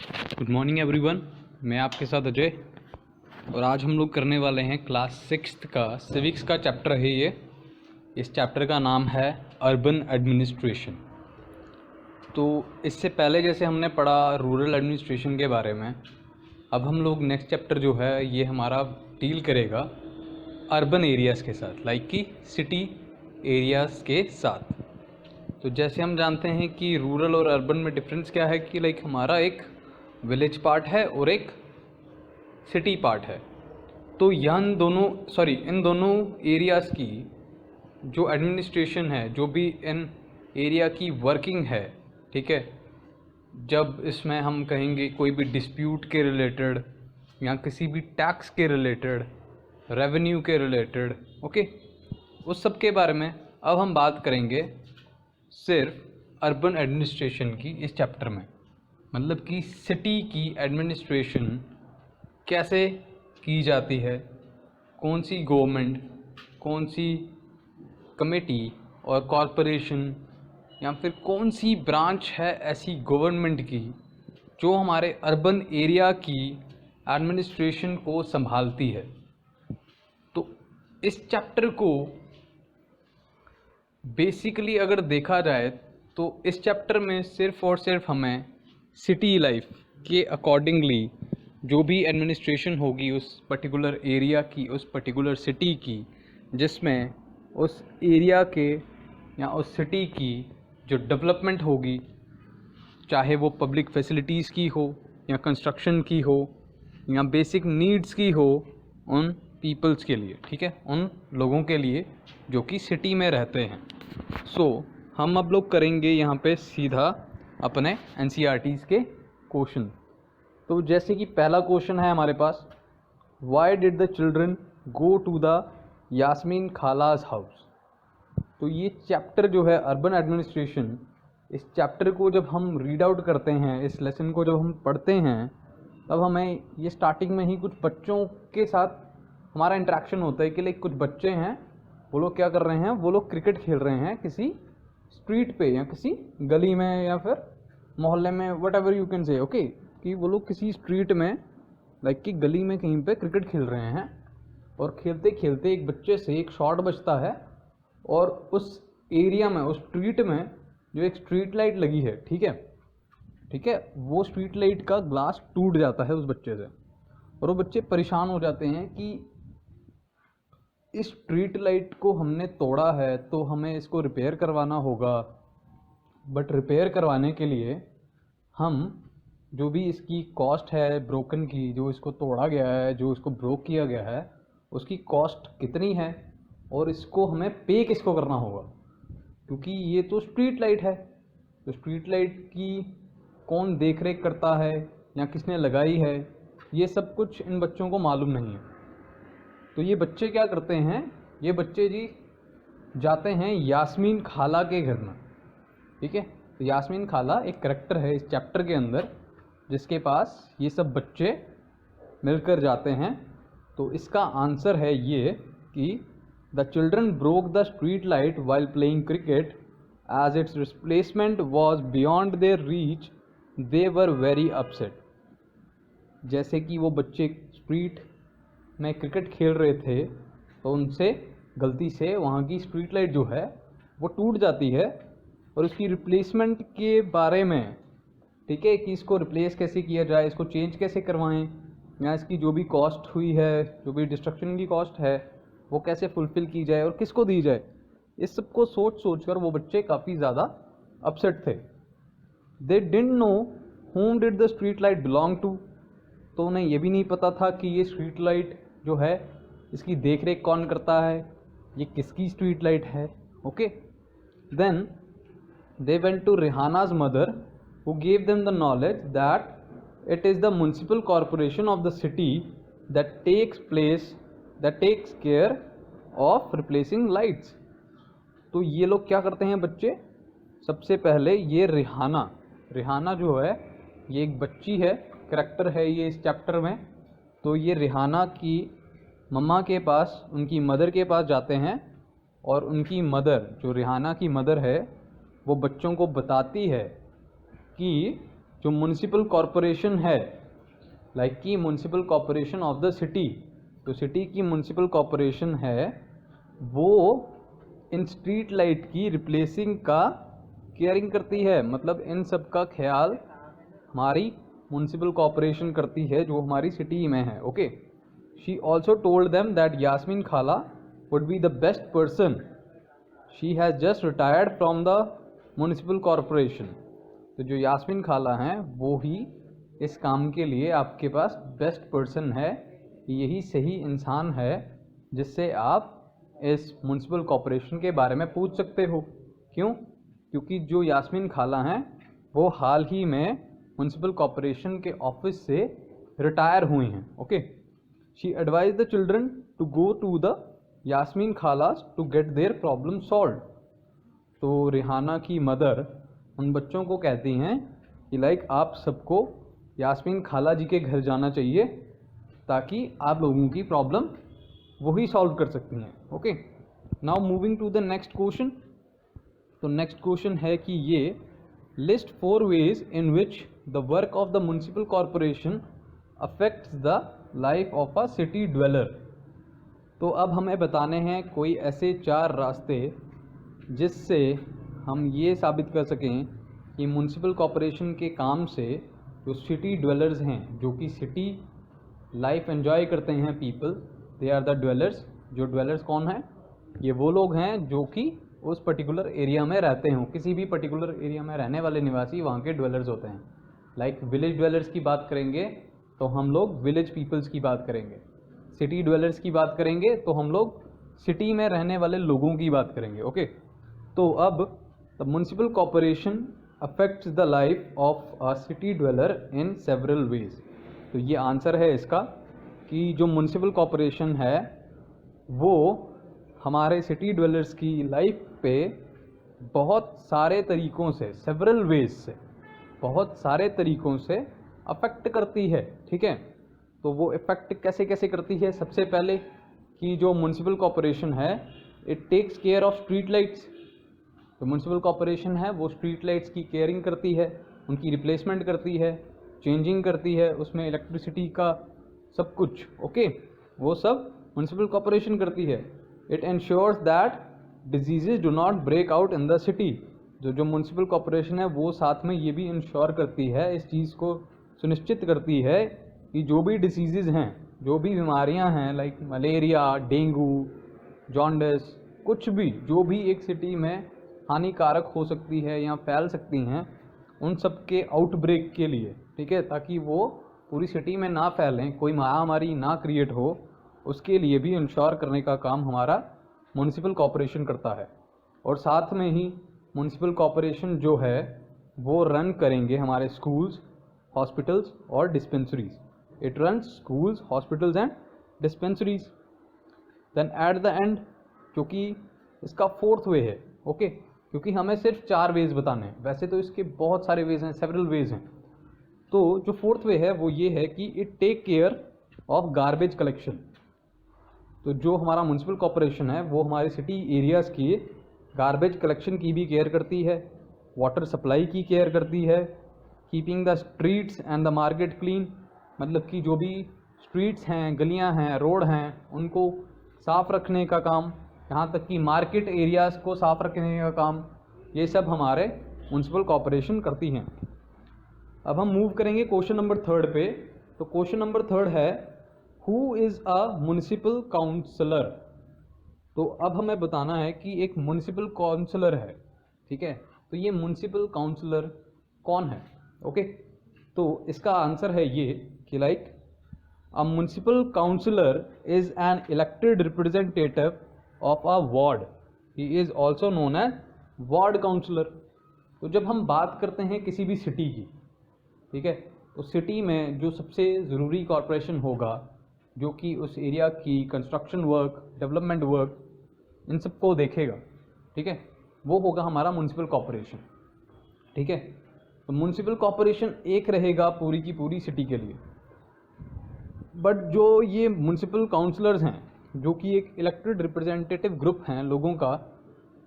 Good morning everyone. मैं आपके साथ अजय और आज हम लोग करने वाले हैं क्लास 6 का सिविक्स का चैप्टर है ये। इस चैप्टर का नाम है अर्बन एडमिनिस्ट्रेशन। तो इससे पहले जैसे हमने पढ़ा रूरल एडमिनिस्ट्रेशन के बारे में, अब हम लोग नेक्स्ट चैप्टर जो है ये हमारा डील करेगा अर्बन एरियाज़ के साथ, लाइक कि सिटी एरियाज़ के साथ। तो जैसे हम जानते हैं कि रूरल और अर्बन में डिफरेंस क्या है कि लाइक हमारा एक विलेज पार्ट है और एक सिटी पार्ट है। तो इन दोनों एरियाज़ की जो एडमिनिस्ट्रेशन है, जो भी इन एरिया की वर्किंग है, ठीक है, जब इसमें हम कहेंगे कोई भी डिस्प्यूट के रिलेटेड या किसी भी टैक्स के रिलेटेड, रेवेन्यू के रिलेटेड, ओके, उस सब के बारे में अब हम बात करेंगे सिर्फ अर्बन एडमिनिस्ट्रेशन की इस चैप्टर में। मतलब कि सिटी की एडमिनिस्ट्रेशन कैसे की जाती है, कौन सी गवर्नमेंट, कौन सी कमेटी और कॉरपोरेशन या फिर कौन सी ब्रांच है ऐसी गवर्नमेंट की जो हमारे अर्बन एरिया की एडमिनिस्ट्रेशन को संभालती है। तो इस चैप्टर को बेसिकली अगर देखा जाए तो इस चैप्टर में सिर्फ और सिर्फ हमें सिटी लाइफ के अकॉर्डिंगली जो भी एडमिनिस्ट्रेशन होगी उस पर्टिकुलर एरिया की, उस पर्टिकुलर सिटी की, जिसमें उस एरिया के या उस सिटी की जो डेवलपमेंट होगी, चाहे वो पब्लिक फैसिलिटीज़ की हो या कंस्ट्रक्शन की हो या बेसिक नीड्स की हो, उन पीपल्स के लिए, ठीक है, उन लोगों के लिए जो कि सिटी में रहते हैं। हम अब लोग करेंगे यहाँ पे सीधा अपने NCERTs के क्वेश्चन। तो जैसे कि पहला क्वेश्चन है हमारे पास, why did the children go to the Yasmin Khala's house. तो ये चैप्टर जो है अर्बन एडमिनिस्ट्रेशन, इस चैप्टर को जब हम रीड आउट करते हैं, इस लेसन को जब हम पढ़ते हैं, तब हमें ये स्टार्टिंग में ही कुछ बच्चों के साथ हमारा इंटरेक्शन होता है कि लाइक कुछ बच्चे हैं, वो लोग क्या कर रहे हैं, वो लोग क्रिकेट खेल रहे हैं किसी स्ट्रीट पे या किसी गली में या फिर मोहल्ले में, what ever you can say, okay, कि वो लोग किसी स्ट्रीट में लाइक कि गली में कहीं पे क्रिकेट खेल रहे हैं और खेलते खेलते एक बच्चे से एक शॉट बजता है और उस एरिया में, उस स्ट्रीट में जो एक स्ट्रीट लाइट लगी है, ठीक है, वो स्ट्रीट लाइट का ग्लास टूट जाता है उस बच्चे से और वो बच्चे परेशान हो जाते हैं कि इस स्ट्रीट लाइट को हमने तोड़ा है तो हमें इसको रिपेयर करवाना होगा। बट रिपेयर करवाने के लिए हम जो भी इसकी कॉस्ट है ब्रोकन की, जो इसको तोड़ा गया है, जो इसको ब्रोक किया गया है, उसकी कॉस्ट कितनी है और इसको हमें पे किसको करना होगा, क्योंकि ये तो स्ट्रीट लाइट है। तो स्ट्रीट लाइट की कौन देख रेख करता है या किसने लगाई है, ये सब कुछ इन बच्चों को मालूम नहीं है। तो ये बच्चे क्या करते हैं, ये बच्चे जी जाते हैं यास्मीन खाला के घर में, ठीक है। तो यास्मीन खाला एक करेक्टर है इस चैप्टर के अंदर जिसके पास ये सब बच्चे मिलकर जाते हैं। तो इसका आंसर है ये कि the children broke the street light while playing cricket as its replacement was beyond their reach, they were very upset. जैसे कि वो बच्चे स्ट्रीट में क्रिकेट खेल रहे थे तो उनसे गलती से वहाँ की स्ट्रीट लाइट जो है वो टूट जाती है और उसकी रिप्लेसमेंट के बारे में, ठीक है, कि इसको रिप्लेस कैसे किया जाए, इसको चेंज कैसे करवाएं, या इसकी जो भी कॉस्ट हुई है, जो भी डिस्ट्रक्शन की कॉस्ट है, वो कैसे फुलफ़िल की जाए और किसको दी जाए, इस सब को सोच कर वो बच्चे काफ़ी ज़्यादा अपसेट थे। They didn't know whom did the street light belong to. तो उन्हें ये भी नहीं पता था कि ये स्ट्रीट लाइट जो है इसकी देख रेख कौन करता है, ये किसकी स्ट्रीट लाइट है, okay. Then they went to Rihana's mother who gave them the knowledge that it is the municipal corporation of the city that takes care of replacing lights. तो ये लोग क्या करते हैं बच्चे, सबसे पहले ये रिहाना जो है ये एक बच्ची है, करैक्टर है ये इस चैप्टर में। तो ये रिहाना की मम्मा के पास, उनकी मदर के पास जाते हैं और उनकी मदर, जो रिहाना की मदर है, वो बच्चों को बताती है कि जो म्युनिसिपल कॉरपोरेशन है, लाइक कि municipal corporation of the city, तो सिटी की म्युनिसिपल कॉरपोरेशन है वो इन स्ट्रीट लाइट की रिप्लेसिंग का केयरिंग करती है, मतलब इन सब का ख्याल हमारी म्युनिसिपल कॉरपोरेशन करती है जो हमारी सिटी में है। Okay, she also told them that Yasmin Khala would be the best person, she has just retired from the municipal corporation. तो जो यास्मीन खाला हैं वो ही इस काम के लिए आपके पास बेस्ट पर्सन है, यही सही इंसान है जिससे आप इस म्युनिसिपल कॉरपोरेशन के बारे में पूछ सकते हो। क्यों? क्योंकि जो यास्मीन खाला हैं वो हाल ही में म्युनिसिपल कॉरपोरेशन के ऑफिस से रिटायर हुई हैं। Okay, she advise the children to go to the Yasmin Khala's to get their problem solve. तो रिहाना की मदर उन बच्चों को कहती हैं कि लाइक आप सबको यास्मीन खाला जी के घर जाना चाहिए ताकि आप लोगों की प्रॉब्लम वही सॉल्व कर सकती हैं। Okay, now moving to the next question. तो नेक्स्ट क्वेश्चन है कि ये list 4 ways in which the work of the municipal corporation affects the life of a city dweller. तो अब हमें बताने हैं कोई ऐसे 4 रास्ते जिससे हम ये साबित कर सकें कि म्युनिसिपल कॉरपोरेशन के काम से जो सिटी ड्वेलर्स हैं, जो कि सिटी लाइफ एंजॉय करते हैं people, they are the dwellers. जो ड्वेलर्स कौन हैं? ये वो लोग हैं जो कि उस पर्टिकुलर एरिया में रहते हों। किसी भी पर्टिकुलर एरिया में रहने वाले निवासी वहाँ के ड्वेलर्स होते हैं। लाइक विलेज ड्वेलर्स की बात करेंगे तो हम लोग विलेज पीपल्स की बात करेंगे, सिटी ड्वेलर्स की बात करेंगे तो हम लोग सिटी में रहने वाले लोगों की बात करेंगे। ओके, तो अब the municipal corporation affects the life of a city dweller in several ways. तो ये आंसर है इसका कि जो म्युनिसिपल कॉरपोरेशन है वो हमारे सिटी ड्वेलर्स की लाइफ पे बहुत सारे तरीक़ों से, सेवरल वेज से, बहुत सारे तरीक़ों से अफेक्ट करती है। ठीक है, तो वो इफ़ेक्ट कैसे कैसे करती है? सबसे पहले कि जो म्युनिसिपल कॉरपोरेशन है it takes care of street lights. तो म्युनिसिपल कॉरपोरेशन है वो स्ट्रीट लाइट्स की केयरिंग करती है, उनकी रिप्लेसमेंट करती है, चेंजिंग करती है, उसमें इलेक्ट्रिसिटी का सब कुछ। ओके, वो सब म्युनिसिपल कॉरपोरेशन करती है। It ensures that diseases do not break out in the city. जो म्युनिसिपल कॉरपोरेशन है वो साथ में ये भी इंश्योर करती है, इस चीज़ को सुनिश्चित करती है कि जो भी डिसीज़ हैं, जो भी बीमारियां हैं, लाइक मलेरिया, डेंगू, जॉन्डिस, कुछ भी जो भी एक सिटी में हानिकारक हो सकती है या फैल सकती हैं, उन सब के आउटब्रेक के लिए, ठीक है, ताकि वो पूरी सिटी में ना फैलें, कोई महामारी ना क्रिएट हो, उसके लिए भी इंश्योर करने का काम हमारा म्युनिसिपल कॉरपोरेशन करता है। और साथ में ही म्युनिसिपल कॉरपोरेशन जो है वो रन करेंगे हमारे स्कूल्स, हॉस्पिटल्स और dispensaries. It runs schools, hospitals and dispensaries. Then at the end, क्योंकि इसका 4th वे है, ओके, क्योंकि हमें सिर्फ 4 वेज बताने हैं, वैसे तो इसके बहुत सारे वेज हैं, सेवरल वेज हैं। तो जो 4th वे है वो ये है कि it take care of garbage collection. तो जो हमारा म्युनिसिपल कॉरपोरेशन है वो हमारे सिटी एरियाज़ की गार्बेज कलेक्शन की भी केयर करती है, वाटर सप्लाई की केयर करती है, keeping the streets and the market clean, मतलब कि जो भी स्ट्रीट्स हैं, गलियां हैं, रोड हैं, उनको साफ़ रखने का काम, यहाँ तक कि मार्केट एरियाज़ को साफ़ रखने का काम, ये सब हमारे म्युनिसिपल कॉरपोरेशन करती हैं। अब हम मूव करेंगे क्वेश्चन नंबर 3 पे। तो क्वेश्चन नंबर 3 है who is a municipal councillor. तो अब हमें बताना है कि एक म्युनिसिपल काउंसलर है, ठीक है, तो ये म्युनिसिपल काउंसलर कौन है? ओके, तो इसका आंसर है ये कि like a municipal councillor is an elected representative of a ward, he is also known as ward councillor. तो जब हम बात करते हैं किसी भी सिटी की, ठीक है, तो सिटी में जो सबसे ज़रूरी कॉरपोरेशन होगा जो कि उस एरिया की कंस्ट्रक्शन वर्क, डेवलपमेंट वर्क, इन सबको देखेगा, ठीक है, वो होगा हमारा म्युनिसिपल कॉरपोरेशन, ठीक है। तो म्युनिसिपल कॉरपोरेशन एक रहेगा पूरी की पूरी सिटी के लिए, बट जो ये म्युनिसिपल काउंसलर्स हैं जो कि एक इलेक्टेड रिप्रेजेंटेटिव ग्रुप हैं लोगों का,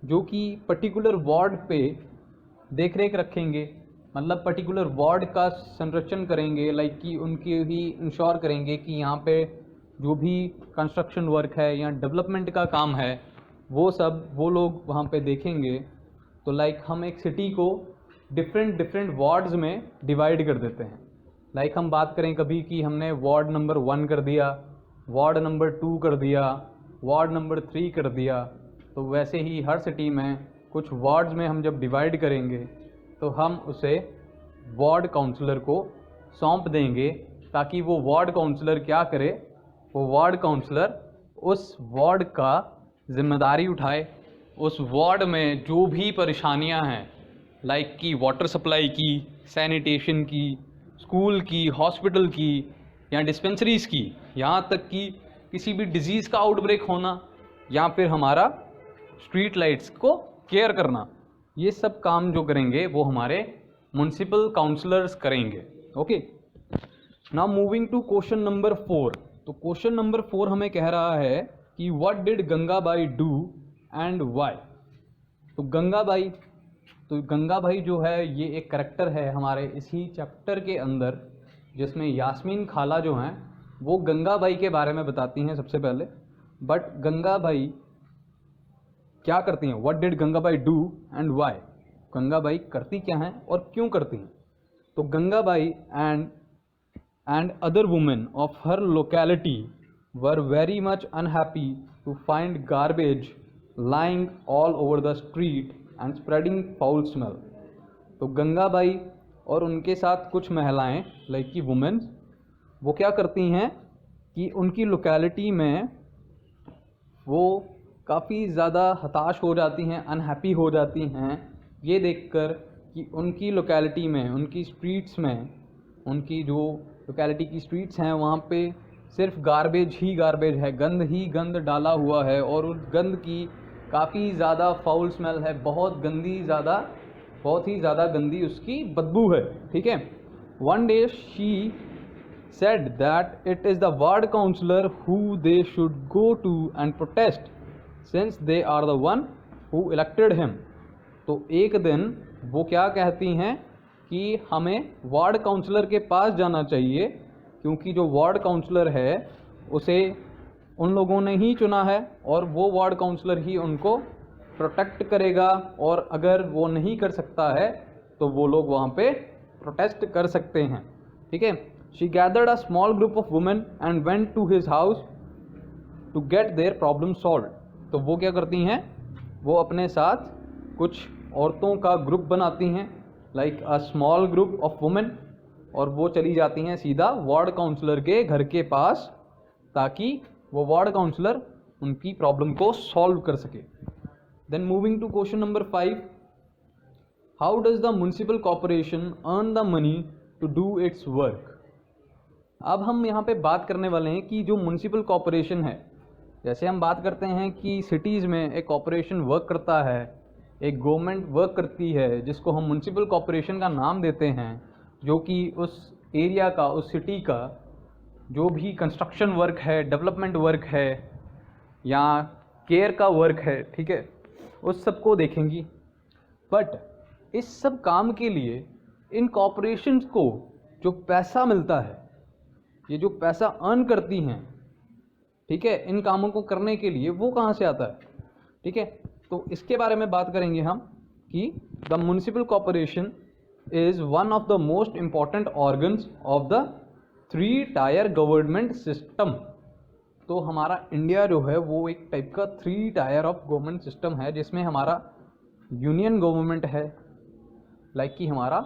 जो कि पर्टिकुलर वार्ड पे देख रेख रखेंगे, मतलब पर्टिकुलर वार्ड का संरक्षण करेंगे, लाइक कि उनकी ही इंश्योर करेंगे कि यहाँ पे जो भी कंस्ट्रक्शन वर्क है या डेवलपमेंट का काम है वो सब वो लोग वहाँ पे देखेंगे। तो लाइक हम एक सिटी को डिफरेंट वार्ड्स में डिवाइड कर देते हैं। लाइक हम बात करें कभी कि हमने वार्ड नंबर 1 कर दिया, वार्ड नंबर 2 कर दिया, वार्ड नंबर 3 कर दिया। तो वैसे ही हर सिटी में कुछ वार्ड्स में हम जब डिवाइड करेंगे तो हम उसे वार्ड काउंसलर को सौंप देंगे, ताकि वो वार्ड काउंसलर क्या करे, वो वार्ड काउंसलर उस वार्ड का जिम्मेदारी उठाए। उस वार्ड में जो भी परेशानियां हैं, लाइक कि वाटर सप्लाई की, सैनिटेशन की, स्कूल की, हॉस्पिटल की या डिस्पेंसरीज़ की, यहाँ तक कि किसी भी डिजीज़ का आउटब्रेक होना या फिर हमारा स्ट्रीट लाइट्स को केयर करना, ये सब काम जो करेंगे वो हमारे म्युनिसिपल काउंसलर्स करेंगे। Okay, now moving to question number 4। तो क्वेश्चन नंबर 4 हमें कह रहा है कि what did Gangabai do and why. तो गंगाबाई जो है ये एक करेक्टर है हमारे इसी चैप्टर के अंदर, जिसमें यास्मीन खाला जो हैं वो गंगाबाई के बारे में बताती हैं सबसे पहले। बट गंगाबाई क्या करती हैं, what did Gangabai do and why, Gangabai करती क्या हैं और क्यों करती हैं। तो Gangabai and other women of her locality were very much unhappy to find garbage lying all over the street and spreading foul smell। तो गंगाबाई और उनके साथ कुछ महिलाएं लाइक की वुमेन्स वो क्या करती हैं कि उनकी लोकेलिटी में वो काफ़ी ज़्यादा हताश हो जाती हैं, अनहैप्पी हो जाती हैं ये देखकर कि उनकी लोकेलिटी में, उनकी स्ट्रीट्स में, उनकी जो लोकेलिटी की स्ट्रीट्स हैं वहाँ पे सिर्फ गार्बेज ही गार्बेज है, गंद ही गंद डाला हुआ है और उस गंद की काफ़ी ज़्यादा फाउल स्मेल है, बहुत ही ज़्यादा गंदी उसकी बदबू है। ठीक है, one day she said that it is the ward councillor who they should go to and protest since they are the one who elected him। तो एक दिन वो क्या कहती हैं कि हमें वार्ड काउंसलर के पास जाना चाहिए, क्योंकि जो वार्ड काउंसलर है उसे उन लोगों ने ही चुना है और वो वार्ड काउंसलर ही उनको प्रोटेक्ट करेगा, और अगर वो नहीं कर सकता है तो वो लोग वहाँ पे प्रोटेस्ट कर सकते हैं। ठीक है, she gathered a small group of women and went to his house to get their problem solve. तो वो क्या करती हैं, वो अपने साथ कुछ औरतों का ग्रुप बनाती हैं, like a small group of women, और वो चली जाती हैं सीधा वार्ड काउंसलर के घर के पास, ताकि वो वार्ड काउंसलर उनकी प्रॉब्लम को सॉल्व कर सके। Then moving to question number 5, how does the municipal corporation earn the money to do its work. अब हम यहाँ पे बात करने वाले हैं कि जो म्युनिसिपल कॉर्पोरेशन है, जैसे हम बात करते हैं कि सिटीज़ में एक कॉर्पोरेशन वर्क करता है, एक गवर्नमेंट वर्क करती है, जिसको हम म्युनिसिपल कॉर्पोरेशन का नाम देते हैं, जो कि उस एरिया का, उस सिटी का जो भी कंस्ट्रक्शन वर्क है, डेवलपमेंट वर्क है या केयर का वर्क है, ठीक है, उस सब को देखेंगी। बट इस सब काम के लिए इन कॉर्पोरेशंस को जो पैसा मिलता है, ये जो पैसा अर्न करती हैं, ठीक है, इन कामों को करने के लिए, वो कहाँ से आता है। ठीक है, तो इसके बारे में बात करेंगे हम कि the municipal corporation is one of the most important organs of the 3 tyre government system. तो हमारा इंडिया जो है वो एक टाइप का 3 टायर ऑफ गवर्नमेंट सिस्टम है, जिसमें हमारा यूनियन गवर्नमेंट है, लाइक कि हमारा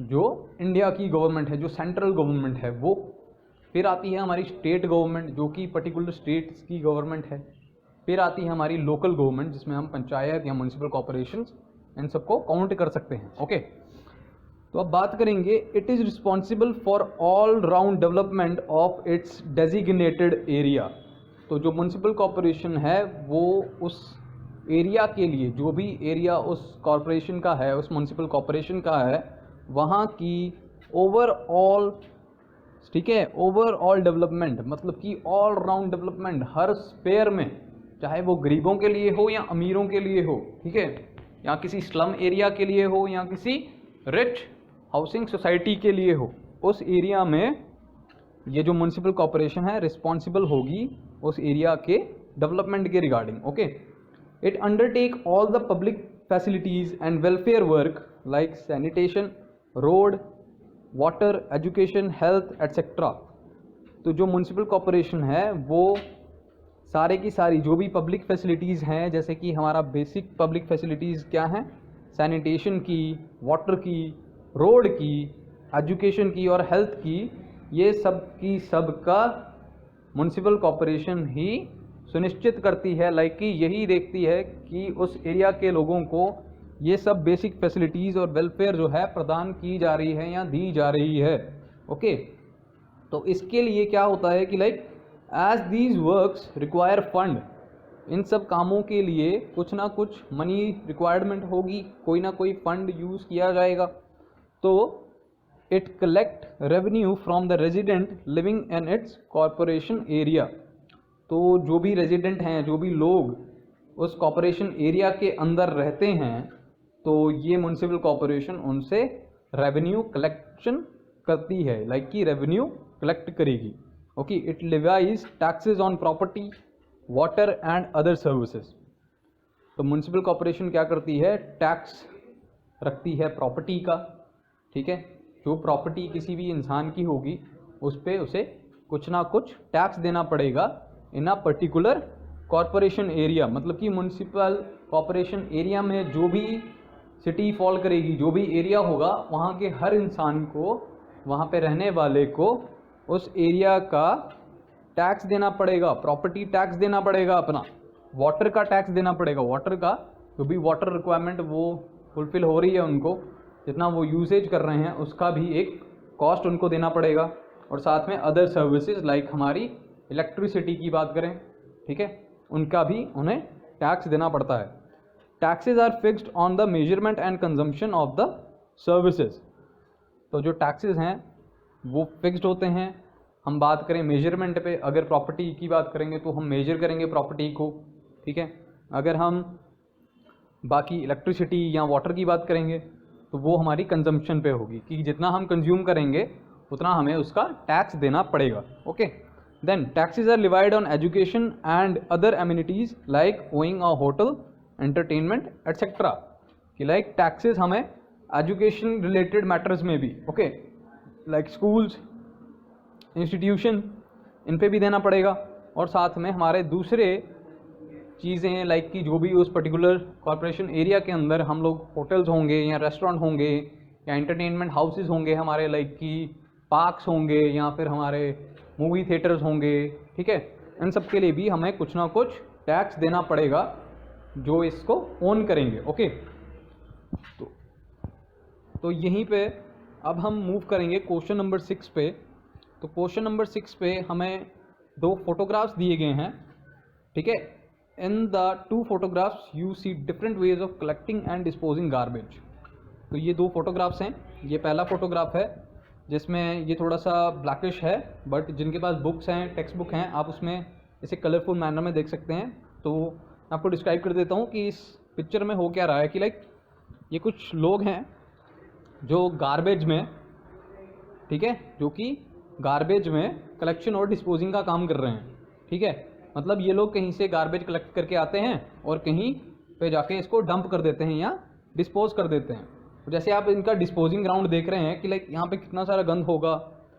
जो इंडिया की गवर्नमेंट है, जो सेंट्रल गवर्नमेंट है वो, फिर आती है हमारी स्टेट गवर्नमेंट जो कि पर्टिकुलर स्टेट्स की गवर्नमेंट है, फिर आती है हमारी लोकल गवर्नमेंट जिसमें हम पंचायत या म्युनिसिपल कॉर्पोरेशंस इन सबको काउंट कर सकते हैं। ओके, तो अब बात करेंगे, it is responsible for all round development of its designated area. तो जो म्युनिसिपल कॉर्पोरेशन है वो उस एरिया के लिए, जो भी एरिया उस कॉर्पोरेशन का है, उस म्युनिसिपल कॉर्पोरेशन का है, वहाँ की ओवरऑल, ठीक है, ओवरऑल डेवलपमेंट, मतलब कि ऑल राउंड डेवलपमेंट हर स्पेयर में, चाहे वो गरीबों के लिए हो या अमीरों के लिए हो, ठीक है, या किसी स्लम एरिया के लिए हो या किसी रिच हाउसिंग सोसाइटी के लिए हो, उस एरिया में ये जो म्युनिसिपल कॉरपोरेशन है रिस्पॉन्सिबल होगी उस एरिया के डेवलपमेंट के regarding. Okay, it undertake all the public facilities and welfare work like sanitation, road, water, education, health etcetera. तो जो म्युनिसिपल कॉरपोरेशन है वो सारे की सारी जो भी पब्लिक फैसिलिटीज़ हैं, जैसे कि हमारा बेसिक पब्लिक फैसिलिटीज़ क्या हैं, सैनिटेशन की, वाटर की, रोड की, एजुकेशन की और हेल्थ की, ये सब की सब का म्युनिसिपल कॉरपोरेशन ही सुनिश्चित करती है। लाइक कि यही देखती है कि उस एरिया के लोगों को ये सब बेसिक फैसिलिटीज़ और वेलफेयर जो है प्रदान की जा रही है या दी जा रही है। ओके, तो इसके लिए क्या होता है कि like as these works require fund, इन सब कामों के लिए कुछ ना कुछ मनी रिक्वायरमेंट होगी, कोई ना कोई फंड यूज़ किया जाएगा। तो it collect revenue from the resident living in its corporation area. तो जो भी रेजिडेंट हैं, जो भी लोग उस कॉरपोरेशन एरिया के अंदर रहते हैं, तो ये म्युनिसिपल कॉरपोरेशन उनसे रेवेन्यू कलेक्शन करती है, लाइक कि रेवेन्यू कलेक्ट करेगी। Okay, it levies taxes on property, water and other services. तो म्युनिसिपल कॉरपोरेशन क्या करती है, टैक्स रखती है प्रॉपर्टी का। ठीक है, जो प्रॉपर्टी किसी भी इंसान की होगी उस पर उसे कुछ ना कुछ टैक्स देना पड़ेगा इन अ पर्टिकुलर कॉरपोरेशन एरिया। मतलब कि म्युनिसिपल कॉरपोरेशन एरिया में जो भी सिटी फॉल करेगी, जो भी एरिया होगा, वहाँ के हर इंसान को, वहाँ पे रहने वाले को उस एरिया का टैक्स देना पड़ेगा, प्रॉपर्टी टैक्स देना पड़ेगा, अपना वाटर का टैक्स देना पड़ेगा। वाटर का जो भी वाटर रिक्वायरमेंट वो फुलफिल हो रही है उनको, जितना वो यूसेज कर रहे हैं उसका भी एक कॉस्ट उनको देना पड़ेगा। और साथ में अदर सर्विसेज लाइक हमारी इलेक्ट्रिसिटी की बात करें, ठीक है, उनका भी उन्हें टैक्स देना पड़ता है। Taxes are fixed on the measurement and consumption of the services. तो जो टैक्सेस हैं वो फिक्स्ड होते हैं। हम बात करें मेजरमेंट पे, अगर प्रॉपर्टी की बात करेंगे तो हम मेजर करेंगे प्रॉपर्टी को। ठीक है, अगर हम बाकी इलेक्ट्रिसिटी या वाटर की बात करेंगे तो वो हमारी कंजम्पशन पे होगी कि जितना हम कंज्यूम करेंगे उतना हमें उसका टैक्स देना पड़ेगा। Okay, then taxes are levied on education and other amenities like owing a hotel, entertainment etcetera. कि लाइक टैक्सेस हमें एजुकेशन रिलेटेड मैटर्स में भी, ओके, लाइक स्कूल्स, इंस्टीट्यूशन, इन पे भी देना पड़ेगा। और साथ में हमारे दूसरे चीज़ें लाइक कि जो भी उस पर्टिकुलर कॉरपोरेशन एरिया के अंदर हम लोग होटल्स होंगे या रेस्टोरेंट होंगे या एंटरटेनमेंट हाउसेस होंगे हमारे, लाइक कि पार्क्स होंगे या फिर हमारे मूवी थिएटर्स होंगे। ठीक है, इन सब के लिए भी हमें कुछ ना कुछ टैक्स देना पड़ेगा जो इसको ओन करेंगे। ओके, तो यहीं पे अब हम मूव करेंगे क्वेश्चन नंबर 6 पे। तो क्वेश्चन नंबर 6 पे हमें 2 फोटोग्राफ्स दिए गए हैं। ठीक है, in the 2 photographs you see different ways of collecting and disposing garbage. तो ये 2 फोटोग्राफ्स हैं। ये पहला फोटोग्राफ है जिसमें ये थोड़ा सा ब्लैकिश है, बट जिनके पास बुक्स हैं, टेक्स्ट बुक हैं, आप उसमें इसे कलरफुल मैनर में देख सकते हैं। तो आपको डिस्क्राइब कर देता हूँ कि इस पिक्चर में हो क्या रहा है। कि लाइक ये कुछ लोग हैं जो गार्बेज में, ठीक है, जो कि गार्बेज में कलेक्शन और डिस्पोजिंग का काम कर रहे हैं। ठीक है, मतलब ये लोग कहीं से गार्बेज कलेक्ट करके आते हैं और कहीं पे जाके इसको डंप कर देते हैं या डिस्पोज कर देते हैं। तो जैसे आप इनका डिस्पोजिंग ग्राउंड देख रहे हैं कि लाइक यहाँ पे कितना सारा गंद होगा।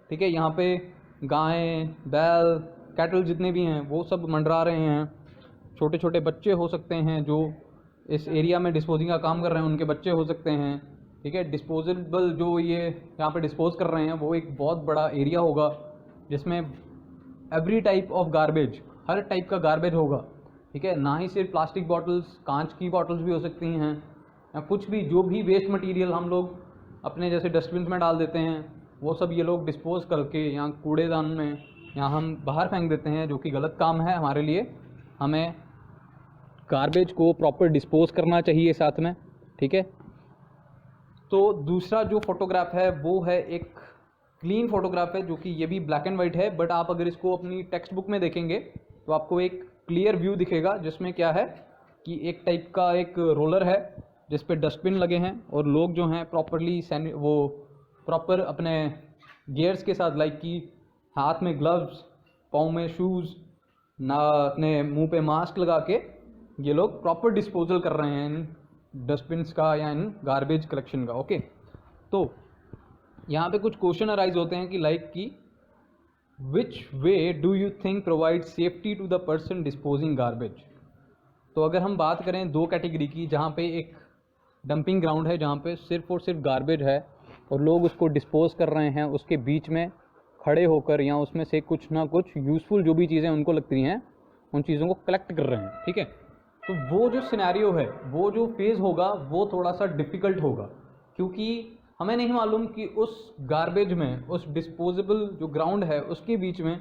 ठीक है, यहाँ पे गायें, बैल, कैटल जितने भी हैं वो सब मंडरा रहे हैं। छोटे छोटे बच्चे हो सकते हैं जो इस एरिया में डिस्पोजिंग का काम कर रहे हैं, उनके बच्चे हो सकते हैं। ठीक है, डिस्पोजेबल जो ये यहाँ पे डिस्पोज कर रहे हैं वो एक बहुत बड़ा एरिया होगा जिसमें every type of garbage, her type का गार्बेज होगा। ठीक है, ना ही सिर्फ प्लास्टिक बॉटल्स, कांच की बॉटल्स भी हो सकती हैं या कुछ भी, जो भी वेस्ट मटेरियल हम लोग अपने जैसे डस्टबिन में डाल देते हैं वो सब ये लोग डिस्पोज करके या कूड़ेदान में या हम बाहर फेंक देते हैं, जो कि गलत काम है हमारे लिए। हमें गार्बेज को प्रॉपर डिस्पोज करना चाहिए साथ में। ठीक है, तो दूसरा जो फोटोग्राफ है वो है एक क्लीन फोटोग्राफ है, जो कि ये भी ब्लैक एंड वाइट है, बट आप अगर इसको अपनी टेक्स्ट बुक में देखेंगे तो आपको एक क्लियर व्यू दिखेगा जिसमें क्या है कि एक टाइप का एक रोलर है जिस पे डस्टबिन लगे हैं और लोग जो हैं प्रॉपरली वो प्रॉपर अपने गियर्स के साथ, लाइक कि हाथ में ग्लव्स, पाँव में शूज़, ना अपने मुंह पे मास्क लगा के ये लोग प्रॉपर डिस्पोजल कर रहे हैं इन डस्टबिन्स का या इन गार्बेज कलेक्शन का। ओके, तो यहाँ पे कुछ क्वेश्चन अराइज होते हैं कि लाइक कि which way do you think provide safety to the person disposing garbage. तो अगर हम बात करें दो कैटेगरी की, जहाँ पे एक डंपिंग ग्राउंड है जहाँ पे सिर्फ और सिर्फ गार्बेज है और लोग उसको डिस्पोज कर रहे हैं, उसके बीच में खड़े होकर या उसमें से कुछ ना कुछ यूज़फुल जो भी चीज़ें उनको लगती हैं उन चीज़ों को कलेक्ट कर रहे हैं, ठीक है। तो वो जो सिनेरियो है, वो जो फेज़ होगा वो थोड़ा सा डिफ़िकल्ट होगा, क्योंकि हमें नहीं मालूम कि उस गार्बेज में, उस डिस्पोजेबल जो ग्राउंड है उसके बीच में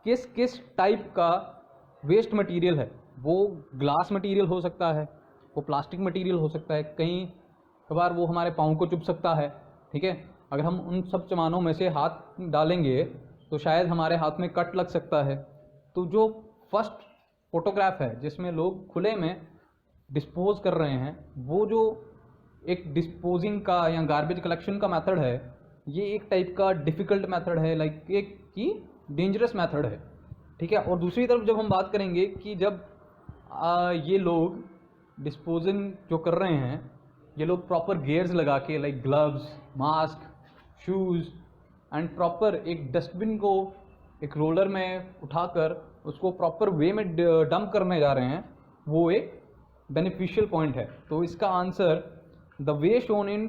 किस किस टाइप का वेस्ट मटेरियल है। वो ग्लास मटेरियल हो सकता है, वो प्लास्टिक मटेरियल हो सकता है, कहीं कभार वो हमारे पाँव को चुभ सकता है, ठीक है। अगर हम उन सब सामानों में से हाथ डालेंगे तो शायद हमारे हाथ में कट लग सकता है। तो जो फर्स्ट फोटोग्राफ है जिसमें लोग खुले में डिस्पोज कर रहे हैं, वो जो एक डिस्पोजिंग का या गार्बेज कलेक्शन का मेथड है, ये एक टाइप का डिफ़िकल्ट मेथड है, लाइक एक कि डेंजरस मेथड है, ठीक है। और दूसरी तरफ जब हम बात करेंगे कि जब ये लोग डिस्पोजिंग जो कर रहे हैं, ये लोग प्रॉपर गियर्स लगा के, like gloves, mask, shoes and proper एक डस्टबिन को एक रोलर में उठाकर उसको प्रॉपर वे में डंप करने जा रहे हैं, वो एक बेनिफिशियल पॉइंट है। तो इसका answer the way shown in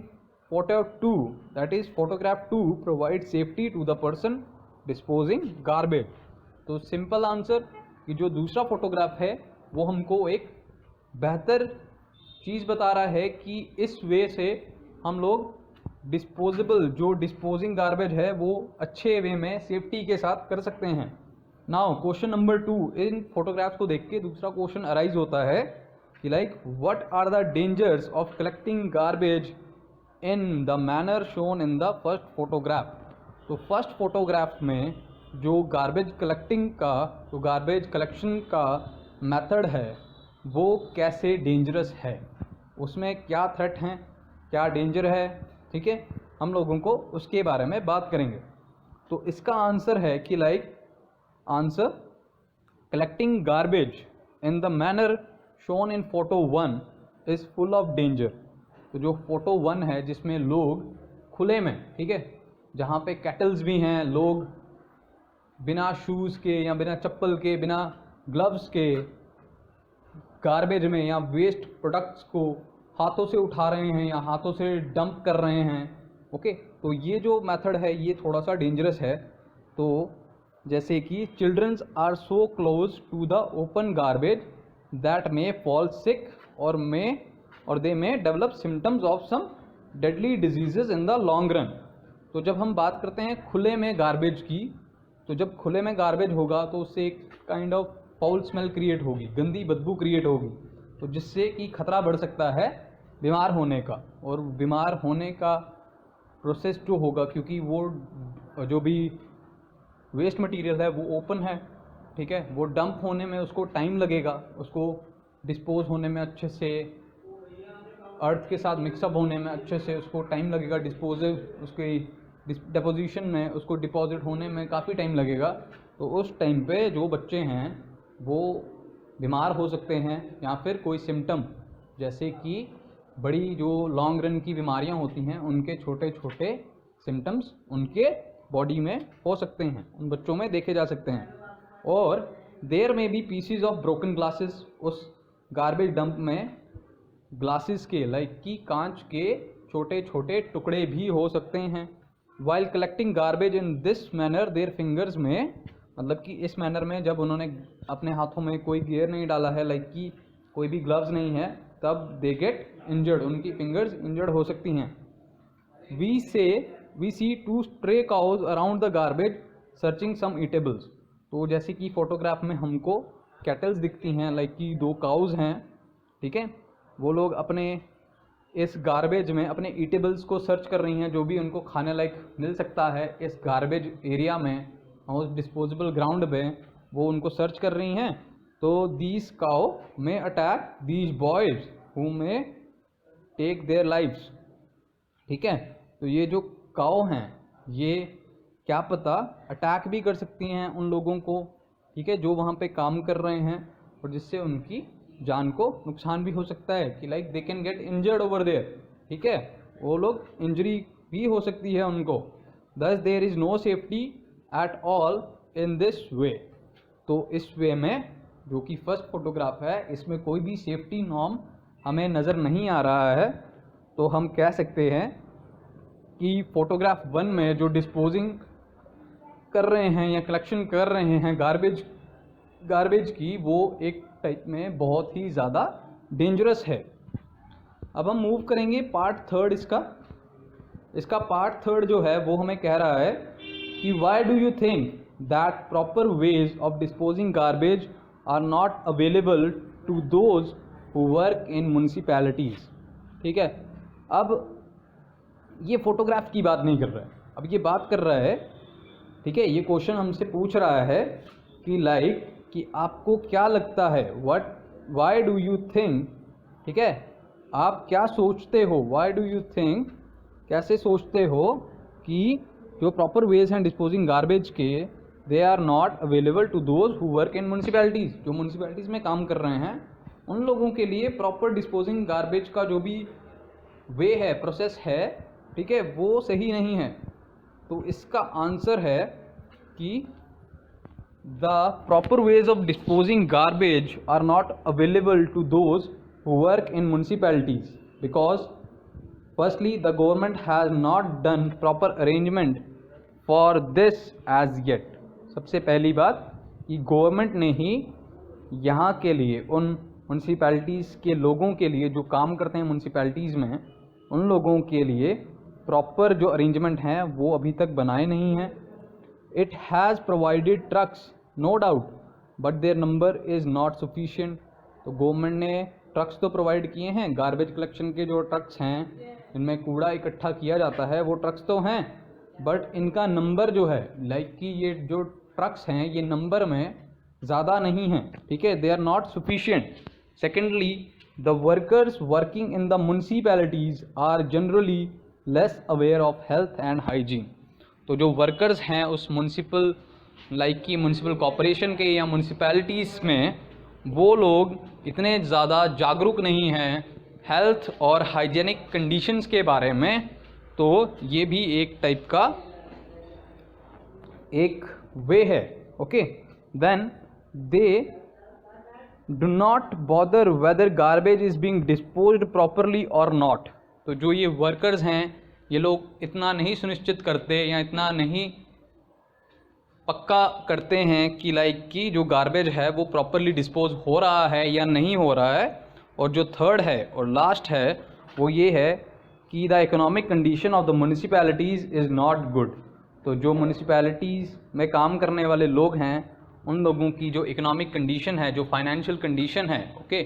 photo 2, that is photograph 2, provide safety to the person disposing garbage. तो सिंपल आंसर कि जो दूसरा फोटोग्राफ है वो हमको एक बेहतर चीज़ बता रहा है कि इस वे से हम लोग डिस्पोजेबल जो डिस्पोजिंग गार्बेज है वो अच्छे वे में सेफ्टी के साथ कर सकते हैं। नाउ क्वेश्चन नंबर 2, इन फोटोग्राफ्स को देख के दूसरा क्वेश्चन अराइज होता है कि like what are the dangers of collecting garbage in the manner shown in the first photograph. तो फर्स्ट फोटोग्राफ में जो गार्बेज कलेक्टिंग का, जो गार्बेज कलेक्शन का मेथड है वो कैसे डेंजरस है, उसमें क्या थ्रेट हैं, क्या डेंजर है, ठीक है, हम लोगों को उसके बारे में बात करेंगे। तो इसका आंसर है कि like answer collecting garbage in the manner shown in photo 1 is full of danger. तो जो फोटो 1 है जिसमें लोग खुले में, ठीक है, जहाँ पे कैटल्स भी हैं, लोग बिना शूज़ के या बिना चप्पल के, बिना ग्लव्स के गार्बेज में या वेस्ट प्रोडक्ट्स को हाथों से उठा रहे हैं या हाथों से डंप कर रहे हैं। ओके, तो ये जो मेथड है ये थोड़ा सा डेंजरस है। तो जैसे कि childrens are so close to the open garbage that may fall sick और they may develop symptoms of some deadly diseases in the long run. तो जब हम बात करते हैं खुले में गार्बेज की, तो जब खुले में गार्बेज होगा तो उससे एक kind of foul smell create होगी, गंदी बदबू क्रिएट होगी, तो जिससे कि खतरा बढ़ सकता है बीमार होने का। और बीमार होने का प्रोसेस जो होगा, क्योंकि वो जो भी वेस्ट मटेरियल है वो ओपन है, ठीक है, वो डंप होने में उसको टाइम लगेगा, उसको डिस्पोज होने में अच्छे से, अर्थ के साथ मिक्सअप होने में अच्छे से उसको टाइम लगेगा, उसकी डिपोजिशन में, उसको डिपॉजिट होने में काफ़ी टाइम लगेगा। तो उस टाइम पे जो बच्चे हैं वो बीमार हो सकते हैं, या फिर कोई सिम्टम जैसे कि बड़ी जो लॉन्ग रन की बीमारियां होती हैं उनके छोटे छोटे सिम्टम्स उनके बॉडी में हो सकते हैं, उन बच्चों में देखे जा सकते हैं। और there may be pieces of broken glasses, उस गार्बेज डंप में ग्लासेस के, लाइक कि कांच के छोटे छोटे टुकड़े भी हो सकते हैं। While collecting garbage in this manner their fingers में, मतलब कि इस मैनर में जब उन्होंने अपने हाथों में कोई गियर नहीं डाला है, लाइक कि कोई भी ग्लव्स नहीं है, तब दे गेट इंजर्ड, उनकी फिंगर्स इंजर्ड हो सकती हैं। We see 2 stray cows around the garbage searching some eatables. तो जैसे कि फोटोग्राफ में हमको कैटल्स दिखती हैं, लाइक कि 2 काउज हैं, ठीक है, वो लोग अपने इस गार्बेज में अपने ईटेबल्स को सर्च कर रही हैं, जो भी उनको खाने लायक मिल सकता है इस गार्बेज एरिया में, उस डिस्पोजेबल ग्राउंड पे वो उनको सर्च कर रही हैं। तो दीज काउ में अटैक दीज बॉयज हु में टेक देयर लाइव्स, ठीक है। तो ये जो काऊ हैं ये क्या पता अटैक भी कर सकती हैं उन लोगों को, ठीक है, जो वहाँ पे काम कर रहे हैं, और जिससे उनकी जान को नुकसान भी हो सकता है कि like they can get injured over there, ठीक है, वो लोग इंजरी भी हो सकती है उनको। Thus there is no safety at all in this way. तो इस वे में जो कि फर्स्ट फोटोग्राफ है इसमें कोई भी सेफ्टी नॉर्म हमें नज़र नहीं आ रहा है। तो हम कह सकते हैं कि फोटोग्राफ 1 में जो डिस्पोजिंग कर रहे हैं या कलेक्शन कर रहे हैं गार्बेज की, वो एक टाइप में बहुत ही ज़्यादा डेंजरस है। अब हम मूव करेंगे पार्ट थर्ड इसका पार्ट थर्ड जो है वो हमें कह रहा है कि why do you think that proper ways of disposing garbage are not available to those who work in municipalities, ठीक है। अब ये फोटोग्राफ की बात नहीं कर रहा है, अब ये बात कर रहा है, ठीक है, ये क्वेश्चन हमसे पूछ रहा है कि लाइक कि आपको क्या लगता है, वाई डू यू थिंक, ठीक है, आप क्या सोचते हो, वाई डू यू थिंक, कैसे सोचते हो कि जो प्रॉपर वेज हैं डिस्पोजिंग गार्बेज के, they are not available to those who work in municipalities, जो म्यूनिसिपैलिटीज़ में काम कर रहे हैं उन लोगों के लिए प्रॉपर डिस्पोजिंग गार्बेज का जो भी वे है, प्रोसेस है, ठीक है, वो सही नहीं है। तो इसका आंसर है कि the proper ways of disposing garbage are not available to those who work in municipalities because firstly the government has not done proper arrangement for this as yet. सबसे पहली बात कि गवर्नमेंट ने ही यहाँ के लिए, उन म्यूनिसिपैलिटीज़ के लोगों के लिए जो काम करते हैं म्यूनिसिपैलिटीज़ में, उन लोगों के लिए प्रॉपर जो अरेंजमेंट हैं वो अभी तक बनाए नहीं हैं। It has provided trucks no doubt but their number is not sufficient. तो गवर्नमेंट ने ट्रक्स तो प्रोवाइड किए हैं, गार्बेज कलेक्शन के जो ट्रक्स हैं इनमें कूड़ा इकट्ठा किया जाता है, वो ट्रक्स तो हैं, बट इनका नंबर जो है, लाइक कि ये जो ट्रक्स हैं ये नंबर में ज़्यादा नहीं हैं, ठीक है, they are not sufficient. Secondly the workers working in the municipalities are generally less aware of health and hygiene. तो जो वर्कर्स हैं उस म्यूनिसिपल, लाइक कि म्यूनिसिपल कॉरपोरेशन के या म्यूनिसिपैलिटीज़ में, वो लोग इतने ज़्यादा जागरूक नहीं हैं हेल्थ और हाइजीनिक कंडीशंस के बारे में। तो ये भी एक टाइप का एक वे है, okay. Then they do not bother whether garbage is being disposed properly और नॉट। तो जो ये वर्कर्स हैं ये लोग इतना नहीं सुनिश्चित करते या इतना नहीं पक्का करते हैं कि लाइक कि जो गार्बेज है वो प्रॉपरली डिस्पोज हो रहा है या नहीं हो रहा है। और जो थर्ड है और लास्ट है वो ये है कि the economic condition of the municipalities is not good. तो जो म्यूनिसिपैलिटीज़ में काम करने वाले लोग हैं उन लोगों की जो इकोनॉमिक कंडीशन है, जो फाइनेंशियल कंडीशन है, ओके,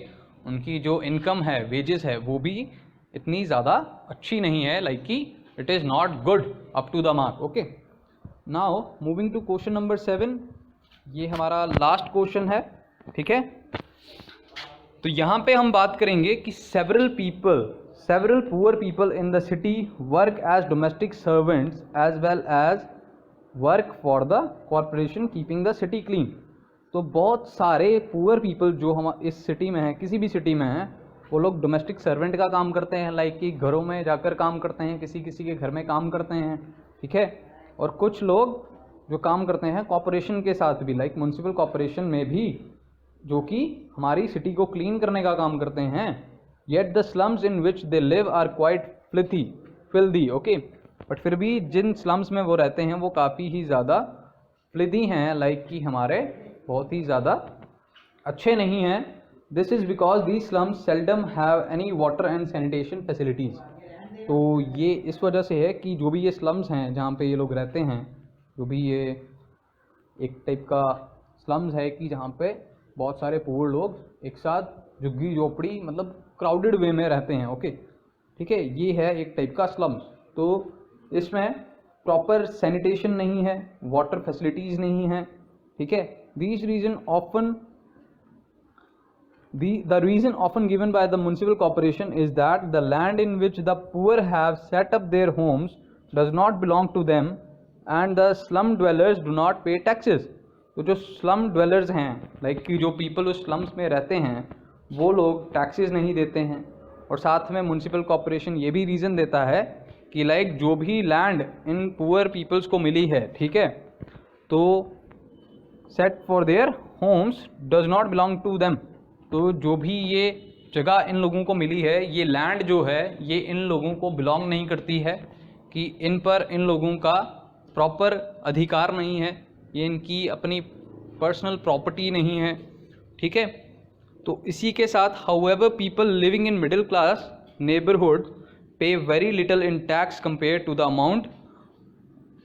उनकी जो इनकम है, वेजेस है, वो भी इतनी ज़्यादा अच्छी नहीं है, लाइक कि it is not good up to the mark, okay. Now moving to question number 7, ये हमारा लास्ट क्वेश्चन है, ठीक है। तो यहाँ पे हम बात करेंगे कि several poor people in the city work as domestic servants as well as work for the corporation keeping the city clean। तो बहुत सारे पुअर पीपल जो हम इस सिटी में हैं, किसी भी सिटी में हैं, वो लोग डोमेस्टिक सर्वेंट का काम करते हैं, लाइक कि घरों में जाकर काम करते हैं, किसी किसी के घर में काम करते हैं, ठीक है। और कुछ लोग जो काम करते हैं कॉरपोरेशन के साथ भी, लाइक म्यूनसिपल कॉरपोरेशन में भी, जो कि हमारी सिटी को क्लीन करने का काम करते हैं। Yet the slums in which they live are quite filthy, okay. But फिर भी जिन स्लम्स में वो रहते हैं वो काफ़ी ही ज़्यादा फिल्दी हैं, लाइक कि हमारे बहुत ही ज़्यादा अच्छे नहीं हैं। This is because the slums seldom have any water and sanitation facilities. तो ये इस वजह से है कि जो भी ये स्लम्स हैं जहाँ पे ये लोग रहते हैं, जो भी ये एक टाइप का स्लम्स है कि जहाँ पे बहुत सारे पुअर लोग एक साथ झुग्गी झोपड़ी मतलब क्राउडेड वे में रहते हैं, ओके, ठीक है, ये है एक टाइप का स्लम्स। तो इसमें प्रॉपर सैनिटेशन नहीं है, वाटर फैसिलिटीज़ नहीं है, ठीक है। The reason often given by the municipal corporation is that the land in which the poor have set up their homes does not belong to them and the slum dwellers do not pay taxes. तो जो slum dwellers हैं, like कि जो people उस slums में रहते हैं, वो लोग टैक्सेस नहीं देते हैं. और साथ में म्यूनसिपल कॉरपोरेशन ये भी रीज़न देता है कि लाइक जो भी लैंड इन पुअर पीपल्स को मिली है, ठीक है, तो set for their homes does not belong to them. तो जो भी ये जगह इन लोगों को मिली है, ये लैंड जो है ये इन लोगों को बिलोंग नहीं करती है, कि इन पर इन लोगों का प्रॉपर अधिकार नहीं है, ये इनकी अपनी पर्सनल प्रॉपर्टी नहीं है, ठीक है. तो इसी के साथ however people living in middle class neighbourhood pay very little in tax compare to the amount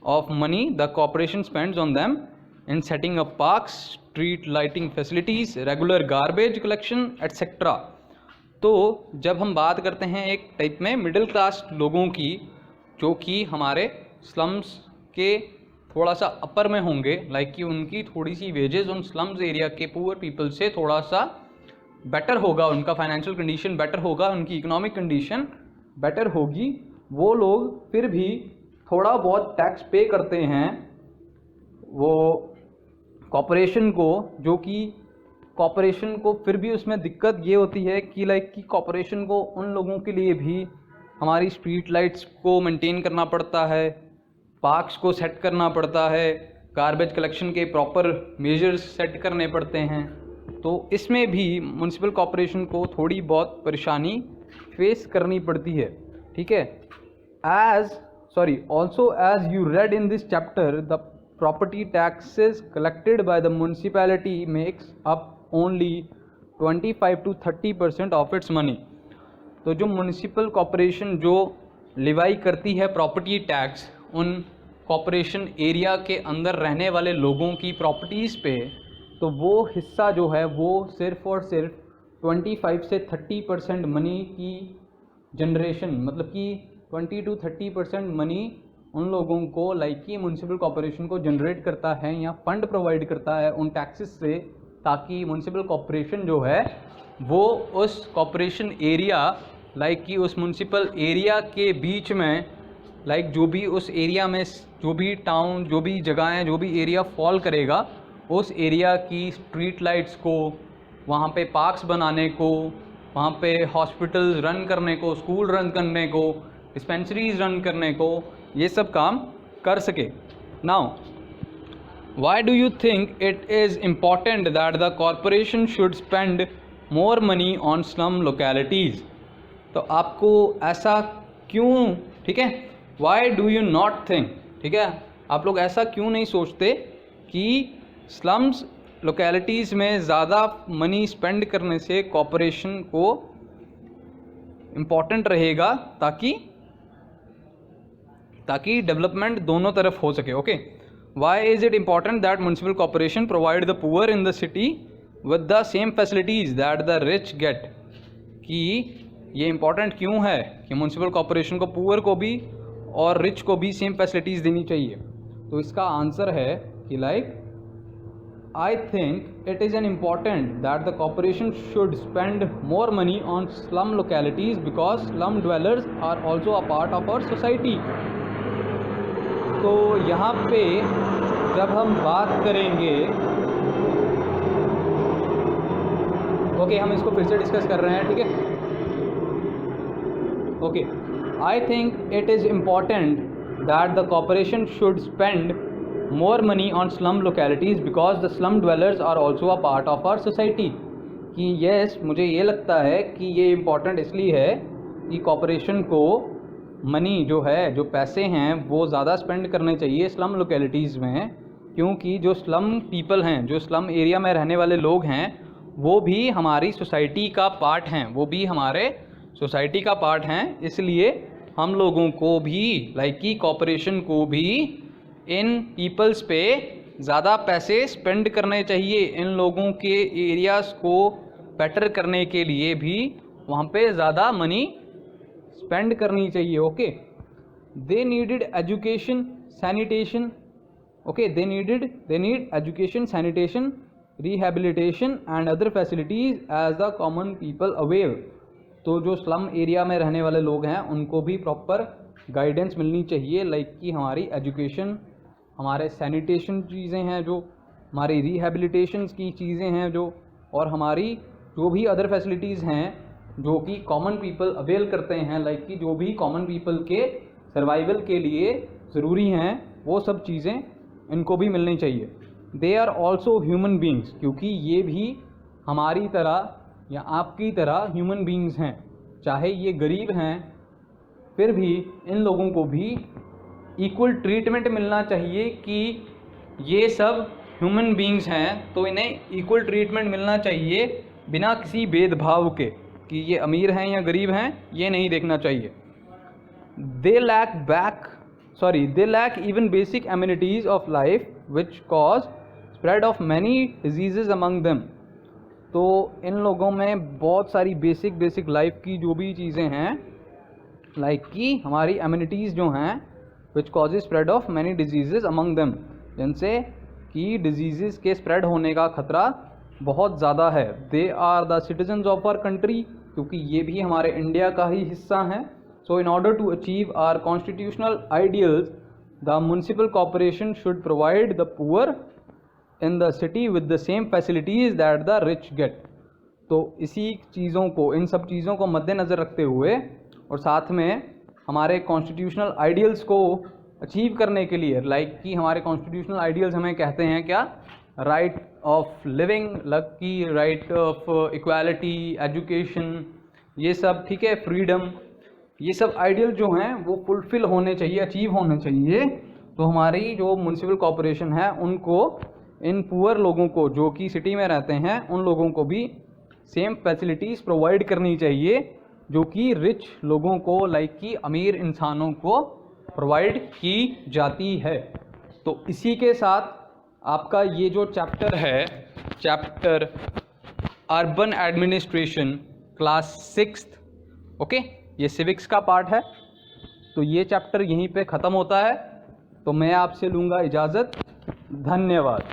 of money the corporation spends on them in setting up parks, street lighting facilities, regular garbage collection etc. तो जब हम बात करते हैं एक type में middle class लोगों की, जो कि हमारे स्लम्स के थोड़ा सा अपर में होंगे, लाइक कि उनकी थोड़ी सी वेजेस उन स्लम्स एरिया के पुअर पीपल से थोड़ा सा बेटर होगा, उनका फाइनेंशियल कंडीशन बेटर होगा, उनकी इकोनॉमिक कंडीशन बेटर होगी, वो लोग फिर भी थोड़ा बहुत टैक्स पे करते हैं वो कॉरपोरेशन को, जो कि कॉरपोरेशन को फिर भी उसमें दिक्कत ये होती है कि लाइक कि कॉरपोरेशन को उन लोगों के लिए भी हमारी स्ट्रीट लाइट्स को मेंटेन करना पड़ता है, पार्क्स को सेट करना पड़ता है, गार्बेज कलेक्शन के प्रॉपर मेजर्स सेट करने पड़ते हैं. तो इसमें भी म्यूनसिपल कॉरपोरेशन को थोड़ी बहुत परेशानी फेस करनी पड़ती है, ठीक है. Also as you read in this chapter, the property taxes collected by the municipality makes up only 25 to 30% of its money. तो जो म्यूनसिपल कॉरपोरेशन जो लिवाई करती है प्रॉपर्टी टैक्स उन कॉरपोरेशन एरिया के अंदर रहने वाले लोगों की प्रॉपर्टीज़ पे, तो वो हिस्सा जो है वो सिर्फ और सिर्फ 25 से 30% मनी की जनरेशन, मतलब कि 20 to 30% मनी उन लोगों को लाइक कि म्यूनसिपल कॉरपोरेशन को जनरेट करता है या फंड प्रोवाइड करता है उन टैक्सेस से, ताकि म्यूनसिपल कॉरपोरेशन जो है वो उस कॉरपोरेशन एरिया, लाइक कि उस म्यूनसिपल एरिया के बीच में, लाइक जो भी उस एरिया में जो भी टाउन, जो भी जगहें, जो भी एरिया फॉल करेगा, उस एरिया की स्ट्रीट लाइट्स को, वहाँ पे पार्क्स बनाने को, वहाँ पे हॉस्पिटल्स रन करने को, स्कूल रन करने को, डिस्पेंसरीज रन करने को, ये सब काम कर सके. Now Y do you think it is important that the corporation should spend more money on slum localities. तो आपको ऐसा क्यों, ठीक है, Y do you not think, ठीक है, आप लोग ऐसा क्यों नहीं सोचते कि स्लम्स लोकेलिटीज़ में ज़्यादा मनी स्पेंड करने से कॉरपोरेशन को इम्पॉर्टेंट रहेगा, ताकि डेवलपमेंट दोनों तरफ हो सके. Okay, why is it important that municipal corporation provide the poor in the city with the same facilities that the rich get. कि ये इम्पॉर्टेंट क्यों है कि म्यूनसिपल कॉरपोरेशन को पुअर को भी और रिच को भी सेम फैसिलिटीज़ देनी चाहिए. तो इसका आंसर है कि like I think it is an important that the corporation should spend more money on slum localities because slum dwellers are also a part of our society. तो यहाँ पे जब हम बात करेंगे, ओके, हम इसको फिर से डिस्कस कर रहे हैं, ठीक है. Okay, I think it is important that the corporation should spend more money on slum localities because the slum dwellers are also a part of our society. कि yes, मुझे ये लगता है कि ये इम्पॉर्टेंट इसलिए है कि कॉरपोरेशन को मनी जो है, जो पैसे हैं, वो ज़्यादा स्पेंड करने चाहिए स्लम लोकेलिटीज़ में, क्योंकि जो स्लम पीपल हैं, जो स्लम एरिया में रहने वाले लोग हैं, वो भी हमारी सोसाइटी का पार्ट हैं, वो भी हमारे सोसाइटी का पार्ट हैं. इसलिए हम लोगों को भी लाइक कि कॉरपोरेशन को भी इन पीपल्स पे ज़्यादा पैसे स्पेंड करने चाहिए. इन लोगों के एरियाज़ को बेटर करने के लिए भी वहाँ पे ज़्यादा मनी स्पेंड करनी चाहिए. Okay, they needed education sanitation, okay, they need education sanitation rehabilitation and other facilities as the common people avail. तो जो स्लम एरिया में रहने वाले लोग हैं उनको भी प्रॉपर गाइडेंस मिलनी चाहिए, लाइक कि हमारी एजुकेशन, हमारे सैनिटेशन चीज़ें हैं जो, हमारी रिहेबिलिटेशन की चीज़ें हैं जो, और हमारी जो भी अदर फैसिलिटीज़ हैं जो कि कॉमन पीपल अवेल करते हैं, लाइक कि जो भी कॉमन पीपल के सर्वाइवल के लिए ज़रूरी हैं, वो सब चीज़ें इनको भी मिलनी चाहिए। They are also human beings, क्योंकि ये भी हमारी तरह या आपकी तरह ह्यूमन बींग्स हैं। चाहे ये गरीब हैं, फिर भी इन लोगों को भी इक्वल ट्रीटमेंट मिलना चाहिए कि ये सब ह्यूमन बींग्स हैं, तो इन्हें इक्वल ट्रीटमेंट मिलना चाहिए बिना किसी भेदभाव के कि ये अमीर हैं या गरीब हैं, ये नहीं देखना चाहिए। They lack even basic amenities of life which cause spread of many disease among them. तो इन लोगों में बहुत सारी बेसिक लाइफ की जो भी चीज़ें हैं, लाइक कि हमारी एमिनिटीज़ जो हैं, which causes spread of many disease among them, जिनसे कि डिजीज़ के स्प्रेड होने का खतरा बहुत ज़्यादा है। They are the citizens of our country, क्योंकि ये भी हमारे इंडिया का ही हिस्सा हैं। So in order to achieve our constitutional ideals, the municipal corporation should provide the poor in the city with the same facilities that the rich get. तो इसी चीज़ों को, इन सब चीज़ों को मद्देनज़र रखते हुए और साथ में हमारे कॉन्स्टिट्यूशनल आइडियल्स को अचीव करने के लिए, लाइक कि हमारे कॉन्स्टिट्यूशनल आइडियल्स हमें कहते हैं क्या, right of living, lucky right of equality, education, ये सब, ठीक है, फ्रीडम, ये सब आइडियल जो हैं वो फुलफ़िल होने चाहिए, अचीव होने चाहिए। तो हमारी जो म्युनिसिपल कॉर्पोरेशन है उनको, इन पुअर लोगों को जो कि सिटी में रहते हैं, उन लोगों को भी सेम फैसिलिटीज़ प्रोवाइड करनी चाहिए जो कि रिच लोगों को, लाइक कि अमीर इंसानों को प्रोवाइड की जाती है। तो इसी के साथ आपका ये जो चैप्टर है, chapter urban administration class 6th, okay, ये सिविक्स का पार्ट है, तो ये चैप्टर यहीं पे ख़त्म होता है। तो मैं आपसे लूँगा इजाज़त। धन्यवाद।